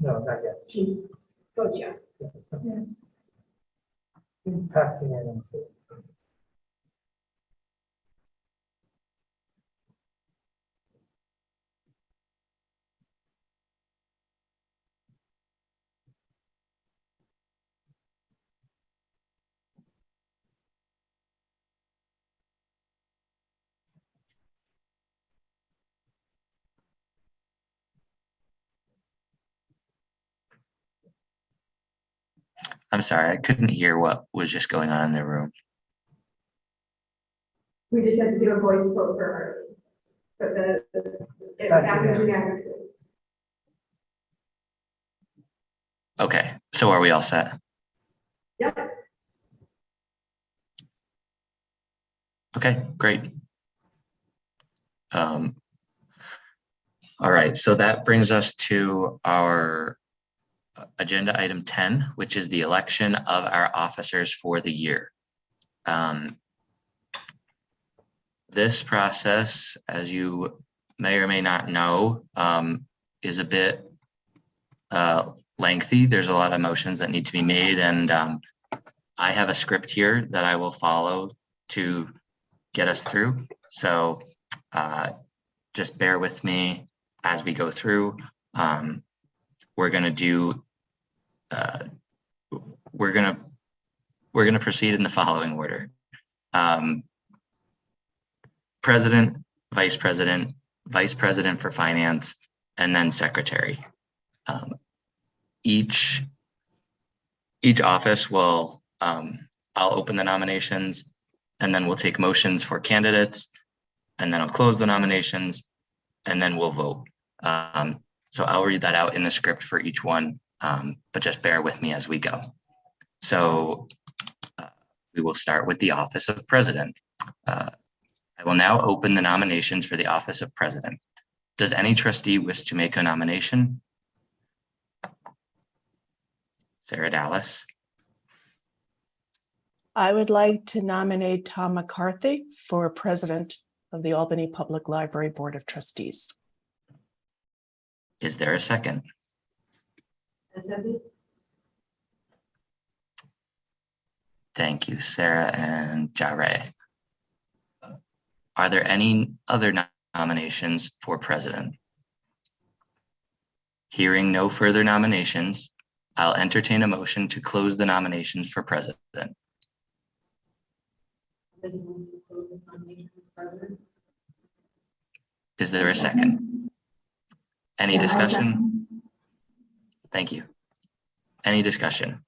No, not yet. Vote yes. Pass the NMC. I'm sorry, I couldn't hear what was just going on in the room. We just have to do a voice vote for her. But it passes unanimously. Okay, so are we all set? Yep. Okay, great. All right, so that brings us to our agenda item 10, which is the election of our officers for the year. This process, as you may or may not know, is a bit lengthy. There's a lot of motions that need to be made, and I have a script here that I will follow to get us through. So just bear with me as we go through. We're gonna do. We're gonna proceed in the following order. President, vice president for finance, and then secretary. each office will, I'll open the nominations, and then we'll take motions for candidates, and then I'll close the nominations, and then we'll vote. So I'll read that out in the script for each one, but just bear with me as we go. So we will start with the office of president. I will now open the nominations for the office of president. Does any trustee wish to make a nomination? Sarah Dallas. I would like to nominate Tom McCarthy for president of the Albany Public Library Board of Trustees. Is there a second? Thank you, Sarah and Jare. Are there any other nominations for president? Hearing no further nominations, I'll entertain a motion to close the nominations for president. Is there a second? Any discussion? Thank you. Any discussion?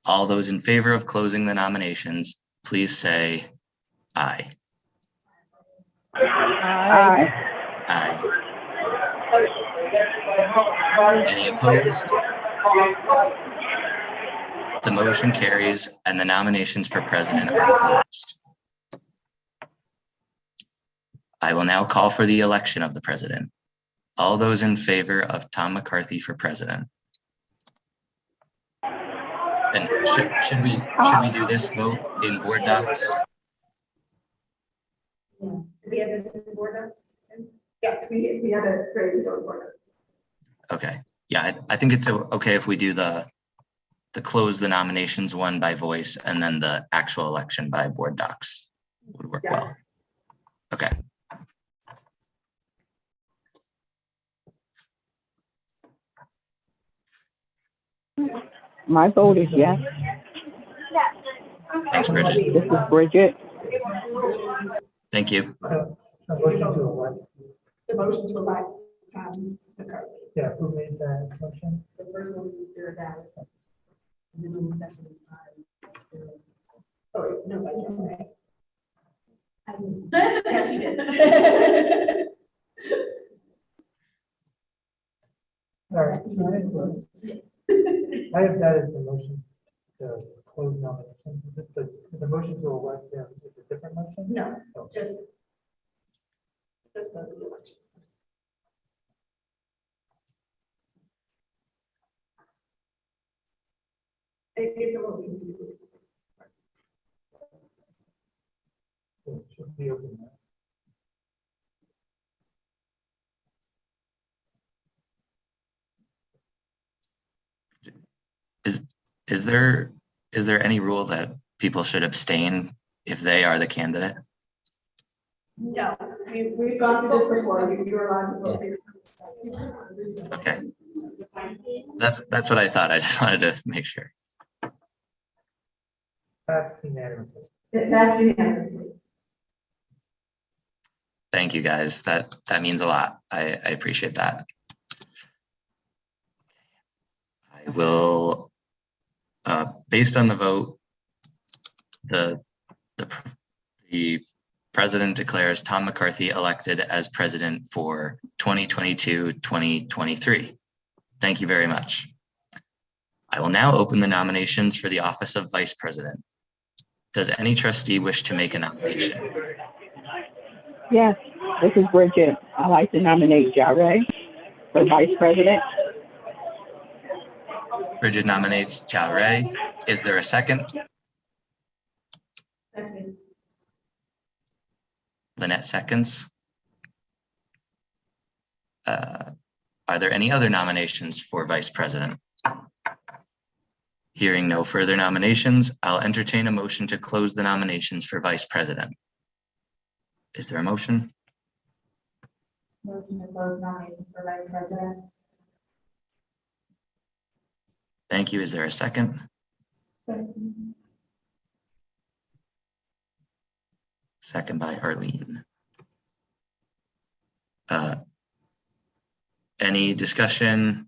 All those in favor of closing the nominations, please say aye. Aye. Aye. Any opposed? The motion carries and the nominations for president are closed. I will now call for the election of the president. All those in favor of Tom McCarthy for president. And should we do this vote in board docs? We have this in board docs? Yes, we have a very good board docs. Okay, yeah, I think it's okay if we do the close the nominations one by voice and then the actual election by board docs would work well. Okay. My vote is yes. Thanks, Bridget. This is Bridget. Thank you. A motion to what? The motion to elect McCarthy. Yeah, who made that motion? The first one is Sarah Dallas. And then the second is oh, no, I don't know. I didn't. Yes, you did. All right. I have that as the motion to close nominations. Is this the motion to elect them is a different motion? No, Oh. just the election. It's a little confusing. So it should be open now. Is there any rule that people should abstain if they are the candidate? No, we've gone through this before. You're allowed to vote. Okay. That's what I thought. I just wanted to make sure. Passed unanimously. That's unanimously. Thank you, guys. That means a lot. I appreciate that. I will, based on the vote, the president declares Tom McCarthy elected as president for 2022-2023. Thank you very much. I will now open the nominations for the office of vice president. Does any trustee wish to make a nomination? Yes, this is Bridget. I'd like to nominate Jare for vice president. Bridget nominates Jare. Is there a second? Second. Lynette seconds. Are there any other nominations for vice president? Hearing no further nominations, I'll entertain a motion to close the nominations for vice president. Is there a motion? Motion to close nominations for vice president. Thank you. Is there a second? Second by Arlene. Any discussion?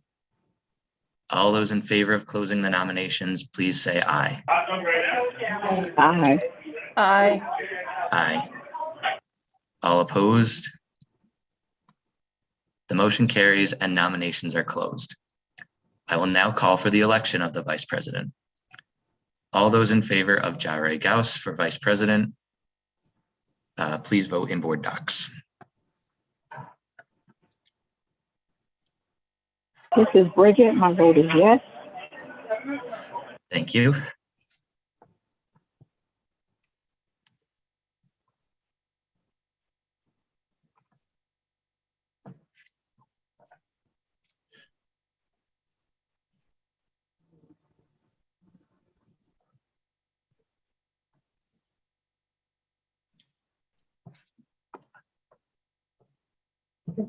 All those in favor of closing the nominations, please say aye. Aye. Aye. Aye. All opposed? The motion carries and nominations are closed. I will now call for the election of the vice president. All those in favor of Jare Gauss for vice president, please vote in board docs. This is Bridget. My vote is yes. Thank you.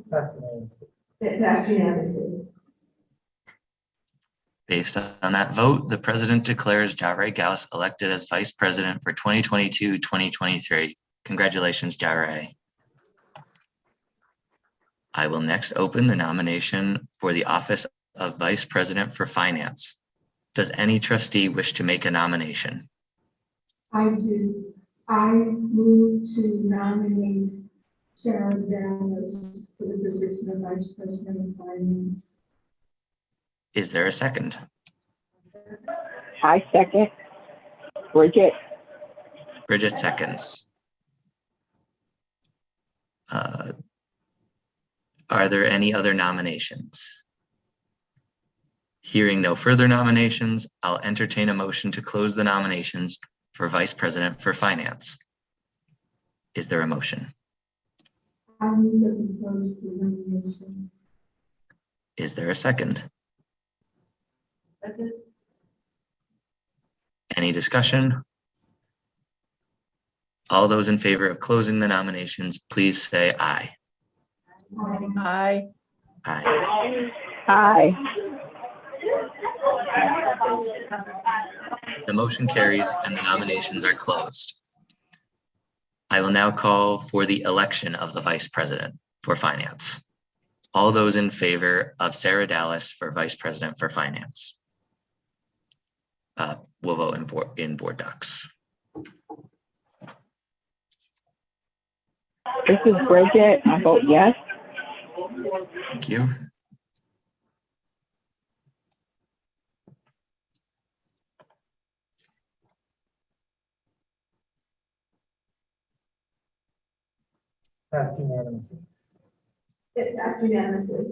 That's unanimous. It passed unanimously. Based on that vote, the president declares Jare Gauss elected as vice president for 2022-2023. Congratulations, Jare. I will next open the nomination for the office of vice president for finance. Does any trustee wish to make a nomination? I do. I move to nominate Sarah Dallas for the position of Vice President of Finance. Is there a second? I second. Bridget. Bridget seconds. Are there any other nominations? Hearing no further nominations, I'll entertain a motion to close the nominations for Vice President for Finance. Is there a motion? I move that we close the nomination. Is there a second? Second. Any discussion? All those in favor of closing the nominations, please say aye. Aye. Aye. Aye. The motion carries and the nominations are closed. I will now call for the election of the Vice President for Finance. All those in favor of Sarah Dallas for Vice President for Finance will vote in board docs. This is Bridget. I vote yes. Thank you. Passed unanimously. It passed unanimously.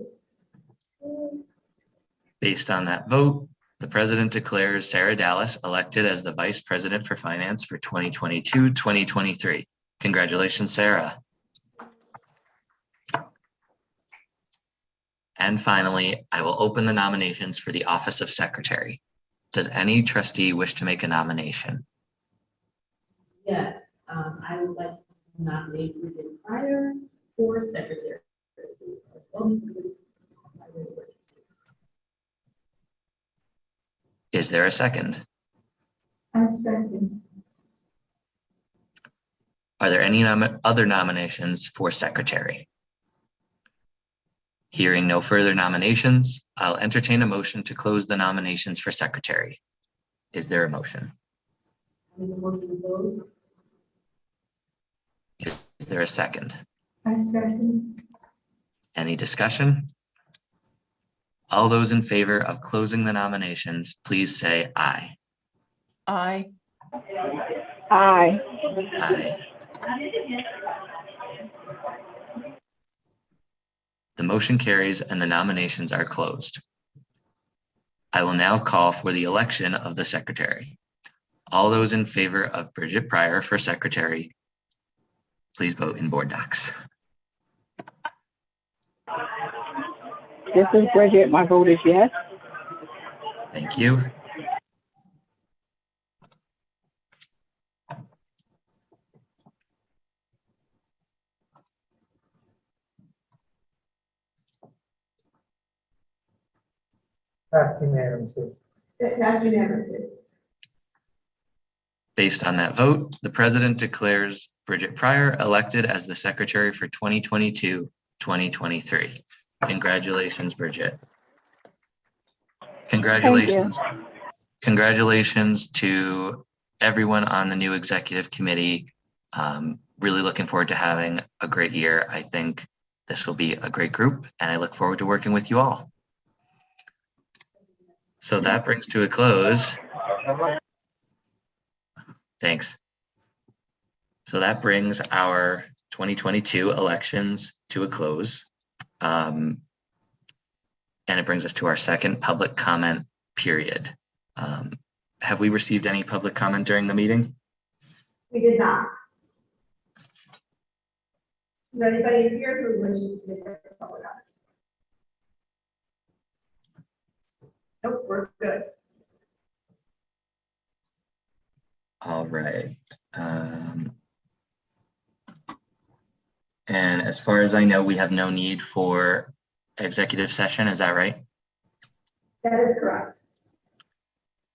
Based on that vote, the president declares Sarah Dallas elected as the Vice President for Finance for 2022-2023. Congratulations, Sarah. And finally, I will open the nominations for the office of Secretary. Does any trustee wish to make a nomination? Yes, I would like to nominate Bridget Pryor for secretary. Is there a second? I second. Are there any other nominations for Secretary? Hearing no further nominations, I'll entertain a motion to close the nominations for Secretary. Is there a motion? Make a motion to close. Is there a second? I second. Any discussion? All those in favor of closing the nominations, please say aye. Aye. Aye. Aye. The motion carries and the nominations are closed. I will now call for the election of the secretary. All those in favor of Bridget Pryor for secretary, please vote in board docs. This is Bridget. My vote is yes. Thank you. Passed unanimously. It passed unanimously. Based on that vote, the president declares Bridget Pryor elected as the secretary for 2022-2023. Congratulations, Bridget. Congratulations. Congratulations to everyone on the new executive committee. Really looking forward to having a great year. I think this will be a great group, and I look forward to working with you all. So that brings to a close. Thanks. So that brings our 2022 elections to a close. And it brings us to our second public comment period. Have we received any public comment during the meeting? We did not. Is there anybody here who wishes to make a public comment? Nope, we're good. All right. And as far as I know, we have no need for executive session. Is that right? That is correct.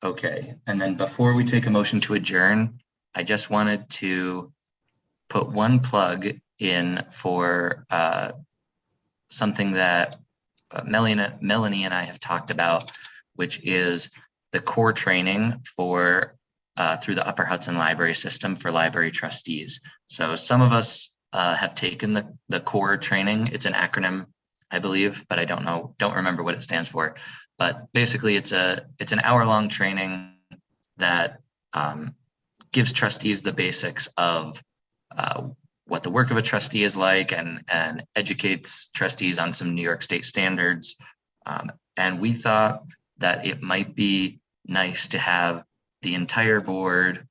Okay. And then before we take a motion to adjourn, I just wanted to put one plug in for something that Melanie and I have talked about, which is the core training for through the Upper Hudson Library System for library trustees. So some of us have taken the core training. It's an acronym, I believe, but I don't remember what it stands for. But basically it's an hour-long training that gives trustees the basics of what the work of a trustee is like, and educates trustees on some New York State standards. And we thought that it might be nice to have the entire board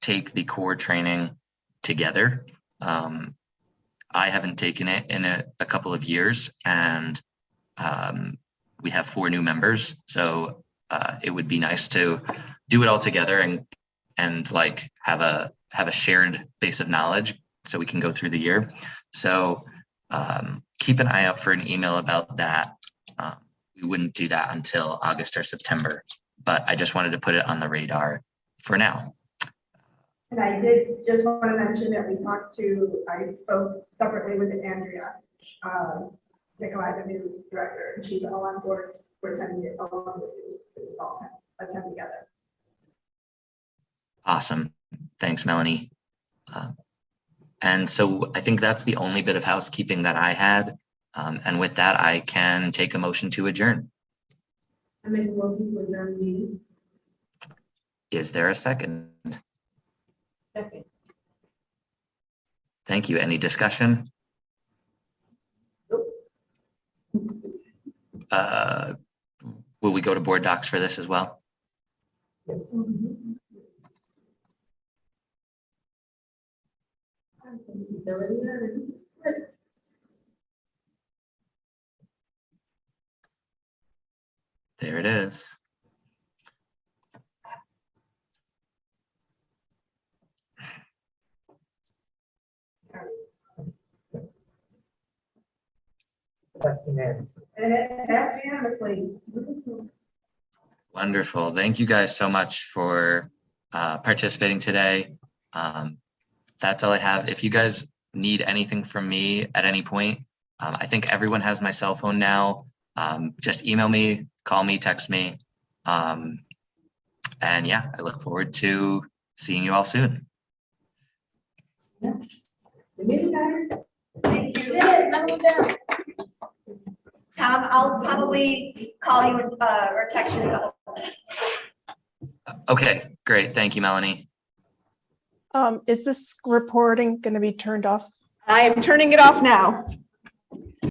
take the core training together. I haven't taken it in a couple of years, and we have 4 new members. So it would be nice to do it all together and like have a shared base of knowledge so we can go through the year. So keep an eye out for an email about that. We wouldn't do that until August or September, but I just wanted to put it on the radar for now. And I did just want to mention that I spoke separately with Andrea, Nikolai, the new director, and she's all on board for attending it along with you, so we all attend together. Awesome. Thanks, Melanie. And so I think that's the only bit of housekeeping that I had. And with that, I can take a motion to adjourn. I make a motion to adjourn the meeting. Is there a second? Second. Thank you. Any discussion? Will we go to board docs for this as well? There it is. That's unanimous. And it passed unanimously. Wonderful. Thank you guys so much for participating today. That's all I have. If you guys need anything from me at any point, I think everyone has my cell phone now. Just email me, call me, text me. And yeah, I look forward to seeing you all soon. The meeting, guys. Thank you. Tom, I'll probably call you or text you in a couple of minutes. Okay, great. Thank you, Melanie. Is this recording going to be turned off? I am turning it off now.